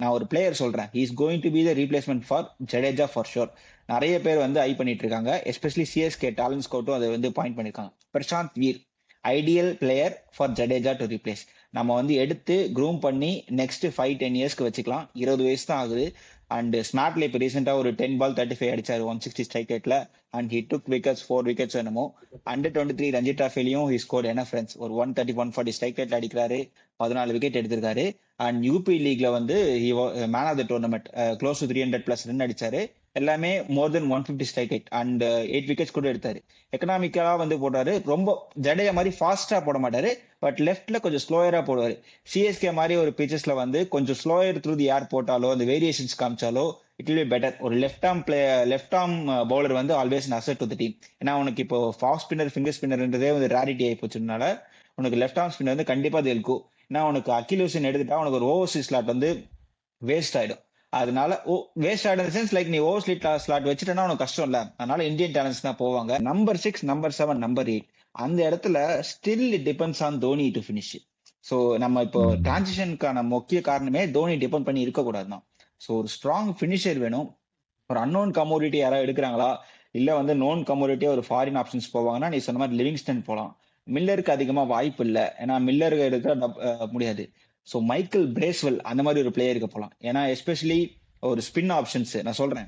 நான் ஒரு பிளேயர் சொல்றேன், he is going to be the replacement for Jadeja for sure. நிறைய பேர் வந்து ஐ பண்ணிட்டு இருக்காங்க, எஸ்பெஷலி சிஎஸ்கே டேலண்ட் ஸ்கவுட்டும் அதை வந்து பாயிண்ட் பண்ணிருக்காங்க. Prashant Veer ideal player for Jadeja to replace. நம்ம வந்து எடுத்து க்ரூம் பண்ணி நெக்ஸ்ட் 5-10 இயர்ஸ்க்கு வச்சுக்கலாம். 20 வயசு தான் ஆகுது. அண்ட் ஸ்மார்ட்ல இப்போ ரீசெண்டா ஒரு 10 பால் 35 அடிச்சாரு 160 ஸ்ட்ரைக் ரேட்ல. And he took wickets 4 wickets என்னமோ. அண்டர் 23 ரஞ்சி டிராஃபிலையும் ஹி ஸ்கோர்ட் என்ன ஃப்ரெண்ட்ஸ் ஒரு 130 140 ஸ்ட்ரைக் ரேட்ல அடிக்கிறாரு. 14 விக்கெட் எடுத்திருக்காரு. அண்ட் யூபி லீக்ல வந்து man of the tournament close to 300+ run அடிச்சாரு. எல்லாமே more then 150 strike rate and 8 wickets கூட எடுத்தாரு. எக்கனாமிக்கலா வந்து போட்டாரு. ரொம்ப ஜடேஜா மாதிரி ஃபாஸ்டா போட மாட்டாரு, பட் லெஃப்ட்ல கொஞ்சம் ஸ்லோயரா போடுவாரு. சிஎஸ்கே மாதிரி ஒரு பிச்சஸ்ல வந்து கொஞ்சம் ஸ்லோயர் த்ரூ தி ஏர் போட்டாலோ அந்த வேரியேஷன்ஸ் காமிச்சாலோ இட் வில் பி பெட்டர். ஒரு லெஃப்ட் ஆர்ம் பவுலர் வந்து always asset to the team. ஏன்னா உனக்கு இப்போ ஃபாஸ்ட் ஸ்பின்னர் ஃபிங்கர் ஸ்பின்னர்ன்றதே வந்து ரேரிட்டி ஆகி போச்சுனால உனக்கு லெஃப்ட் ஆர்ம் ஸ்பின்னர் வந்து கண்டிப்பா அது இருக்கும். ஏன்னா உனக்கு அகில் ஹுசேன் எடுத்துட்டா உனக்கு ஒரு ஓவர்சீஸ் ஸ்லாட் வந்து வேஸ்ட் ஆயிடும். அதனால வேஸ்ட் ஆயிடும் சென்ஸ் லைக் நீ ஓவர் ஸ்லாட் வச்சுட்டேன்னா உனக்கு கஷ்டம் இல்ல. அதனால இந்தியன் டேலண்ட்ஸ் தான் போவாங்க. நம்பர் 6, நம்பர் 7, நம்பர் 8 அந்த இடத்துல still it depends on Dhoni to finish. So நம்ம இப்போ டிரான்சிஷனுக்கான முக்கிய காரணமே தோனி டிபெண்ட் பண்ணி இருக்கக்கூடாதுதான். ஸோ ஒரு ஸ்ட்ராங் ஃபினிஷர் வேணும். ஒரு அன்னோன் கமோடிட்டி யாராவது எடுக்கிறாங்களா, இல்ல வந்து நோன் கமோடிட்டியா ஒரு ஃபாரின் ஆப்ஷன்ஸ் போவாங்கன்னா நீ சொன்ன மாதிரி லிவிங்ஸ்டன் போகலாம். மில்லருக்கு அதிகமா வாய்ப்பு இல்லை, ஏன்னா மில்லருக்கு எடுக்க முடியாது. ஸோ மைக்கேல் பிரேஸ்வெல் அந்த மாதிரி ஒரு பிளேயருக்கு போகலாம். ஏன்னா எஸ்பெஷலி ஒரு ஸ்பின் ஆப்ஷன்ஸ் நான் சொல்றேன்,